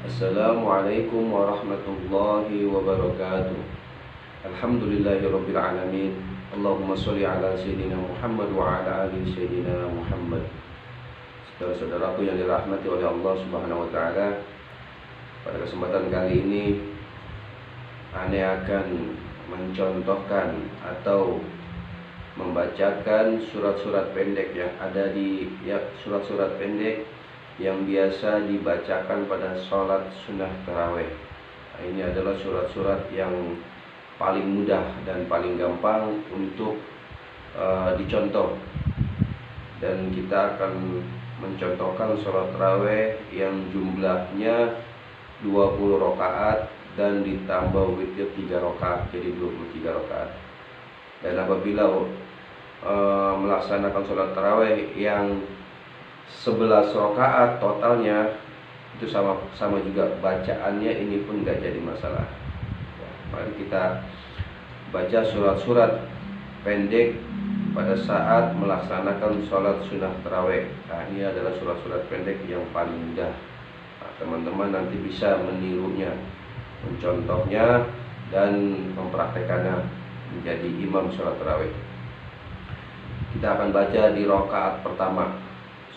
Assalamualaikum warahmatullahi wabarakatuh. Alhamdulillahirabbil alamin. Allahumma sholli ala sayyidina Muhammad wa ala ali sayyidina Muhammad. Saudara-saudaraku yang dirahmati oleh Allah Subhanahu wa taala, pada kesempatan kali ini Ane akan mencontohkan atau membacakan surat-surat pendek yang ada di surat-surat pendek yang biasa dibacakan pada sholat sunnah taraweh. Nah, ini adalah surat-surat yang paling mudah dan paling gampang untuk dicontoh. Dan kita akan mencontohkan sholat taraweh yang jumlahnya 20 rakaat dan ditambah witir 3 rakaat, jadi 23 rakaat. Dan apabila melaksanakan sholat taraweh yang 11 rakaat totalnya, itu sama juga bacaannya ini pun gak jadi masalah. Mari kita baca surat-surat pendek pada saat melaksanakan sholat sunnah taraweh. Nah, ini adalah surat-surat pendek yang paling mudah. Nah, teman-teman nanti bisa menirunya, mencontohnya, dan mempraktekannya menjadi imam sholat taraweh. Kita akan baca di rakaat pertama.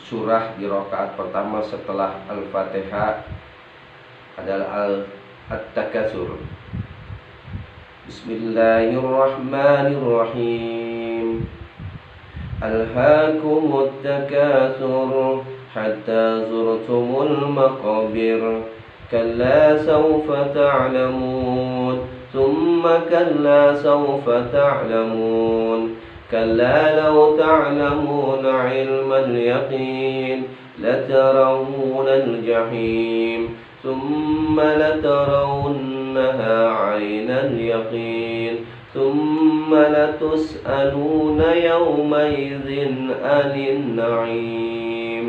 Surah di rakaat pertama setelah Al-Fatihah adalah At-Takatsur. Bismillahirrahmanirrahim. Alhaakumut takatsur hatta zurtumul maqabir. Kalla sawfa ta'lamun, thumma kalla sawfa ta'lamun. كلا لو تعلمون علم اليقين لترون الجحيم ثم لترونها عين اليقين ثم لتسألون يومئذ عن النعيم.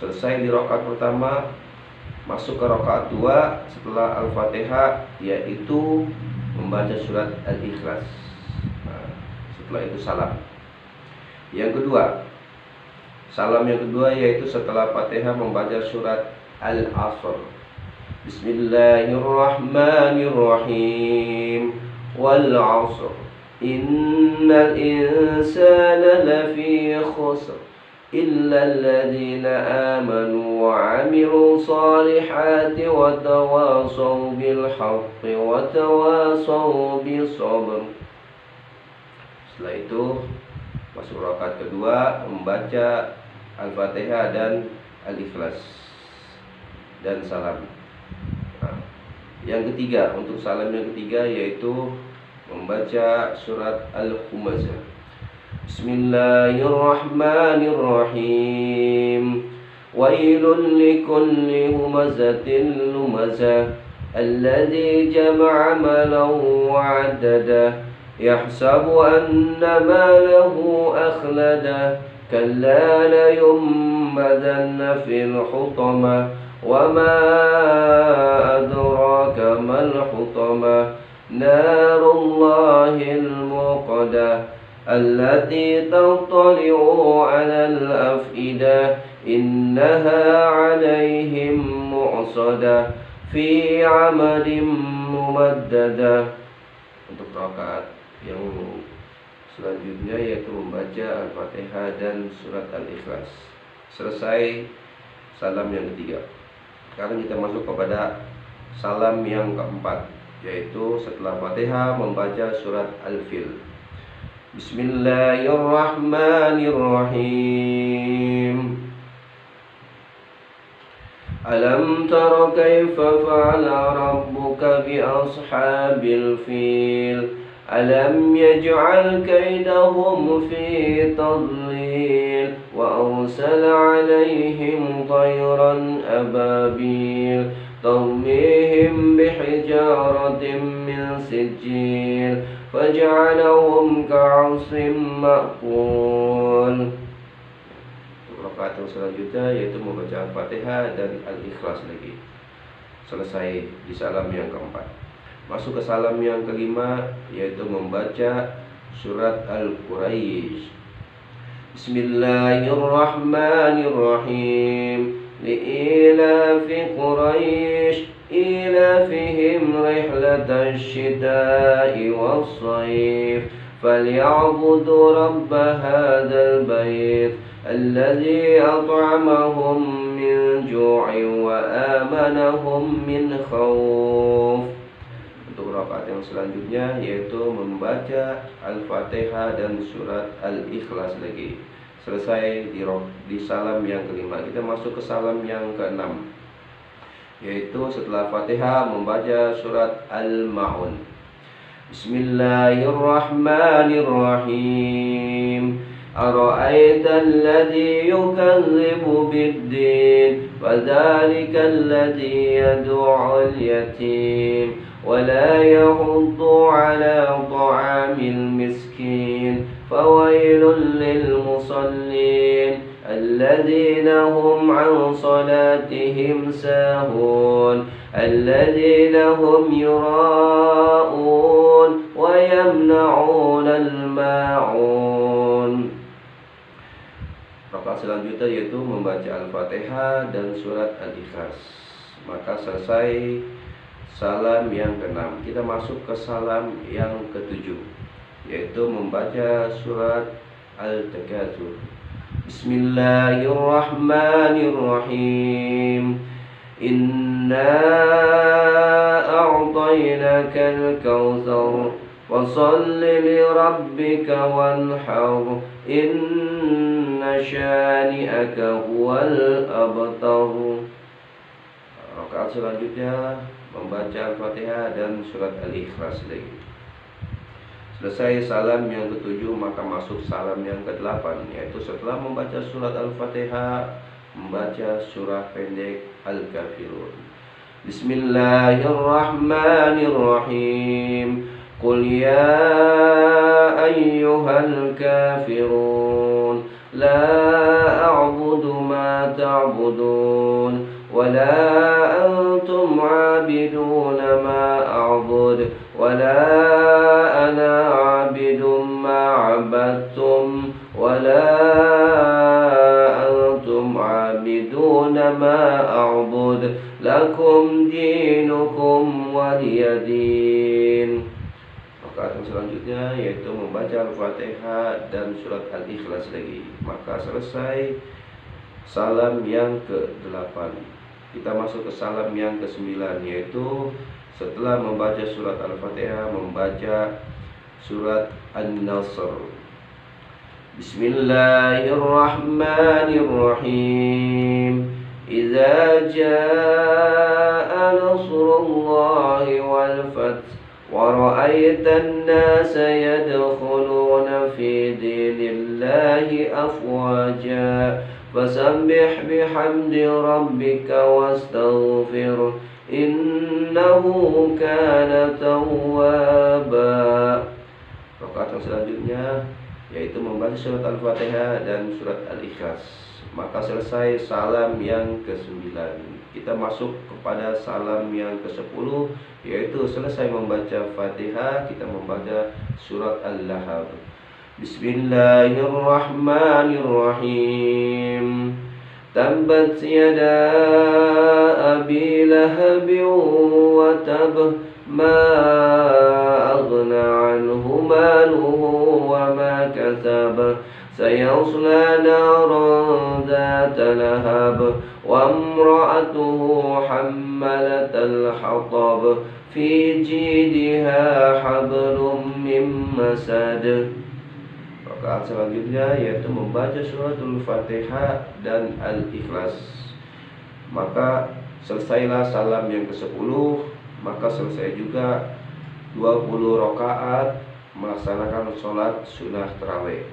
Selesai di rakaat pertama, masuk ke rakaat 2 setelah Al-Fatihah, yaitu membaca surat Al-Ikhlas. Setelah itu salam. Yang kedua, salam yang kedua yaitu setelah Fatihah membaca surat Al-Asr. Bismillahirrahmanirrahim. Wal 'asr. Innal insana lafi khusr illa alladhina amanu wa 'amilu salihati wa tawasaw bil haqqi wa tawasaw bis sabr. Setelah itu masuk rakaat kedua, membaca Al-Fatihah dan Al-Ikhlas dan salam. Nah, yang ketiga, untuk salam yang ketiga yaitu membaca surat Al-Humazah. Bismillahirrahmanirrahim. Wailul likulli humazatin lumazah alladzi jama'a malan wa 'addadah يحسب أن ماله أخلده كلا لينبذن في الحطمة وما أدراك ما الحطمة نار الله الموقدة التي تطلع على الأفئدة إنها عليهم مؤصدة في عمد ممددة. Untuk rakaat yang selanjutnya yaitu membaca Al-Fatihah dan surat Al-Ikhlas. Selesai salam yang ketiga. Sekarang kita masuk kepada salam yang keempat, yaitu setelah Fatihah membaca surat Al-Fil. Bismillahirrahmanirrahim. Alam tara kaifa fa'ala rabbuka bi ashabil fil. Alam yaj'al kaidahum fi tadlil wa arsala 'alaihim tayran ababil tarmihim bihijaratin min sijil faj'alahum ka'asfin ma'kul. Rakaat yang selanjutnya yaitu membaca Al-Fatihah dan Al-Ikhlas lagi. Selesai di salam yang keempat. Masuk ke salam yang kelima yaitu membaca surat Al-Quraisy. Bismillahirrahmanirrahim. لإيلاف إيلاف قريش إيلافهم رحلة الشتاء والصيف فليعبدوا رب هذا البيت الذي أطعمهم من جوع وآمنهم من خوف. Untuk rakaat yang selanjutnya yaitu membaca Al-Fatihah dan surat Al-Ikhlas lagi. Selesai di salam yang kelima, kita masuk ke salam yang keenam, yaitu setelah Fatihah membaca surat Al-Ma'un. Bismillahirrahmanirrahim. Ara'aita alladhi yukadzibu bid-din fadzalika alladhi yad'u al-yatim wa la yahuddu 'ala ta'amil miskin fawailul lil musallin alladzina hum 'an salatihim sahun alladzina hum yura'un wa yamna'una al-ma'un. Rakaat selanjutnya yaitu membaca Al-Fatihah dan surat Al-Ikhlas. Maka selesai salam yang keenam, kita masuk ke salam yang ketujuh, yaitu membaca surat Al-Takatsur. Bismillahirrahmanirrahim. Inna a'tainakal kautsar fasalli li rabbika wanhar inna syani'aka huwal abtar. Rakaat selanjutnya membaca Al-Fatihah dan surat Al-Ikhlas lagi. Selesai salam yang ketujuh, maka masuk salam yang kedelapan, yaitu setelah membaca surat Al-Fatihah membaca surah pendek Al-Kafirun. Bismillahirrahmanirrahim. Qul ya ayyuhal kafirun la a'budu ma ta'budun wa la antum 'abiduna ma a'bud wa la ana 'abidum ma 'abadtum wa la antum 'abiduna ma a'bud lakum dinukum waliyadin. Rakaat yang selanjutnya yaitu membaca Al-Fatihah dan surat Al-Ikhlas lagi. Maka selesai salam yang ke-8, kita masuk ke salam yang ke-9, yaitu setelah membaca surat Al-Fatihah membaca surat An-Nasr. Bismillahirrahmanirrahim. Idza jaa nasrullahi wal fath wa ra'aitan nasa yadkhuluna fi dinillahi afwaja fasabbih bihamdi rabbika wastaghfir innahu kana tawwaba. Rakaat yang selanjutnya yaitu membaca surat Al-Fatihah dan surat Al-Ikhlas. Maka selesai salam yang ke-9, kita masuk kepada salam yang ke-10, yaitu selesai membaca Fatihah kita membaca surat Al-Lahab. Bismillahirrahmanirrahim. Tabbat yada abi lahabin wa tab ma aghna anhu maluhu wa ma kasab sayasla naran dhata lahab wa imra'atuhu hammalatal hatab fi jidha hablum min masad. Rakaat selanjutnya yaitu membaca suratul Fatihah dan Al-Ikhlas. Maka selesailah salam yang ke-10, maka selesai juga 20 rakaat melaksanakan sholat sunnah tarawih.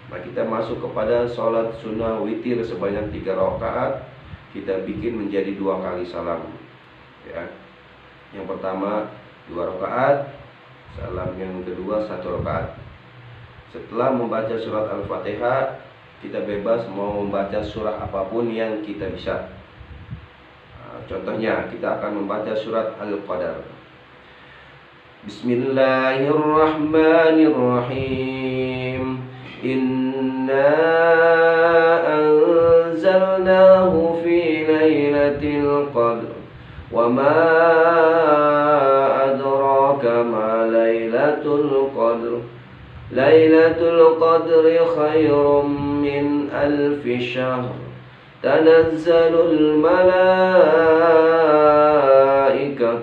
Nah, kita masuk kepada sholat sunnah witir sebanyak 3 rakaat. Kita bikin menjadi 2 kali salam, ya. Yang pertama 2 rakaat, salam yang kedua 1 rakaat. Setelah membaca surat Al-Fatihah, kita bebas mau membaca surah apapun yang kita bisa. Nah, contohnya kita akan membaca surat Al-Qadar. Bismillahirrahmanirrahim. Inna anzalnahu fi lailatul lailatul qadr wa ma adraka ma lailatul qadr lailatul qadri khairum min alfi syahr tanazzalul malaikatu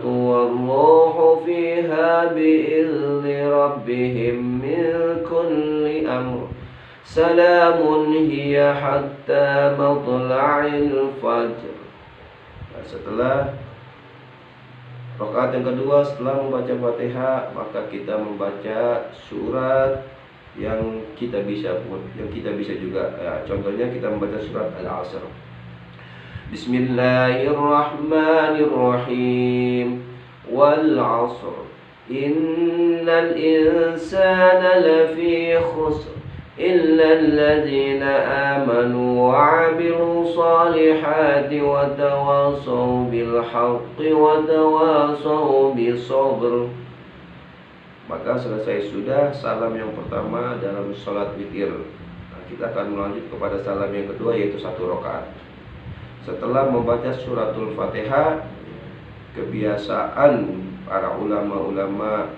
war-ruhu fiha bi'izni rabbihim min kulli amr salamun hiya hatta matla'il fajr. Nah, setelah rakaat yang kedua, setelah membaca Fatihah, maka kita membaca surat yang kita bisa juga. Ya, contohnya kita membaca surat Al-Asr. Bismillahirrahmanirrahim. Wal 'asr. Innal insana lafi khusr illa alladhina amanu wa 'amilus salihati wa tawasaw bil haqqi wa tawasaw bis sabr. Maka selesai sudah salam yang pertama dalam sholat witir. Nah, kita akan melanjut kepada salam yang kedua, yaitu 1 rakaat. Setelah membaca suratul Fatihah, kebiasaan para ulama-ulama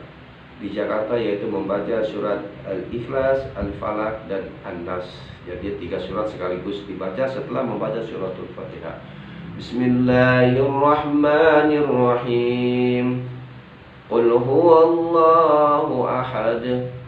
di Jakarta yaitu membaca surat Al-Ikhlas, Al-Falaq, dan An-Nas. Jadi 3 surat sekaligus dibaca setelah membaca suratul Fatihah. Bismillahirrahmanirrahim. Qul huwallahu ahad,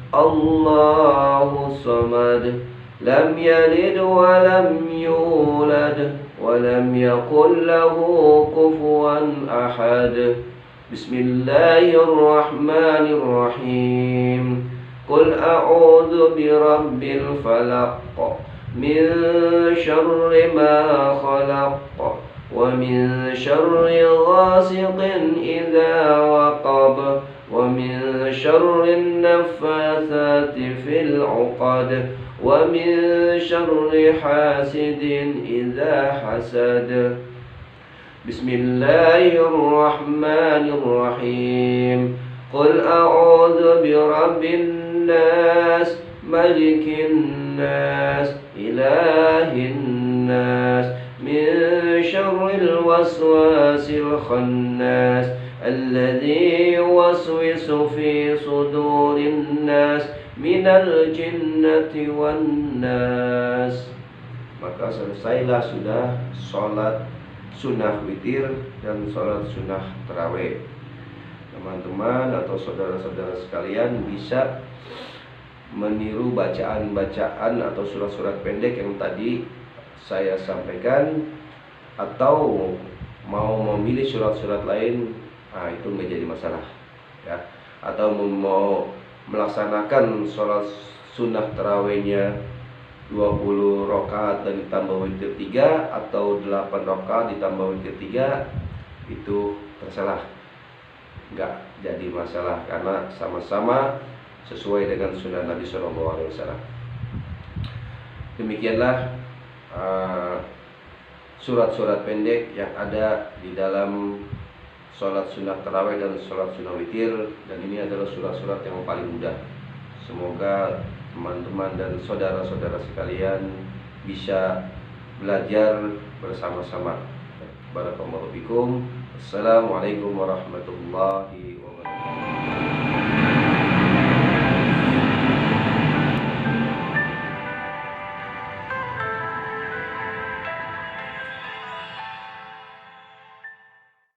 Allahu samad, lam yalid wa lam yulad, wa lam yakul lahu kufuwan ahad. Bismillahirrahmanirrahim. Qul a'udzu birabbil falaq, min syarri ma khalaq, wa min syarri ghasiqin idza waqab, wa min syarri naffatsati fil 'uqad, wa min syarri hasidin idza hasad. Bismillahirrahmanirrahim. Qul a'udzu birabbin nas, malikin nas, ilahin nas, min syarril waswasil khannas, alladzi yuwaswisu fi sudurin nas, minal jinnati wan nas. Maka selesailah sudah sholat sunnah witir dan sholat sunnah tarawih. Teman-teman atau saudara-saudara sekalian bisa meniru bacaan-bacaan atau surat-surat pendek yang tadi saya sampaikan, atau mau memilih surat-surat lain, itu nggak jadi masalah ya. Atau mau melaksanakan sholat sunnah tarawihnya 20 rakaat dan ditambah witir 3, atau 8 rakaat ditambah witir 3, itu terserah, nggak jadi masalah karena sama-sama sesuai dengan sunnah Nabi SAW. Demikianlah surat-surat pendek yang ada di dalam sholat sunnah tarawih dan sholat sunnah witir, dan ini adalah surat-surat yang paling mudah. Semoga teman-teman dan saudara-saudara sekalian bisa belajar bersama-sama. Barakallahu fikum. Assalamualaikum warahmatullahi wabarakatuh.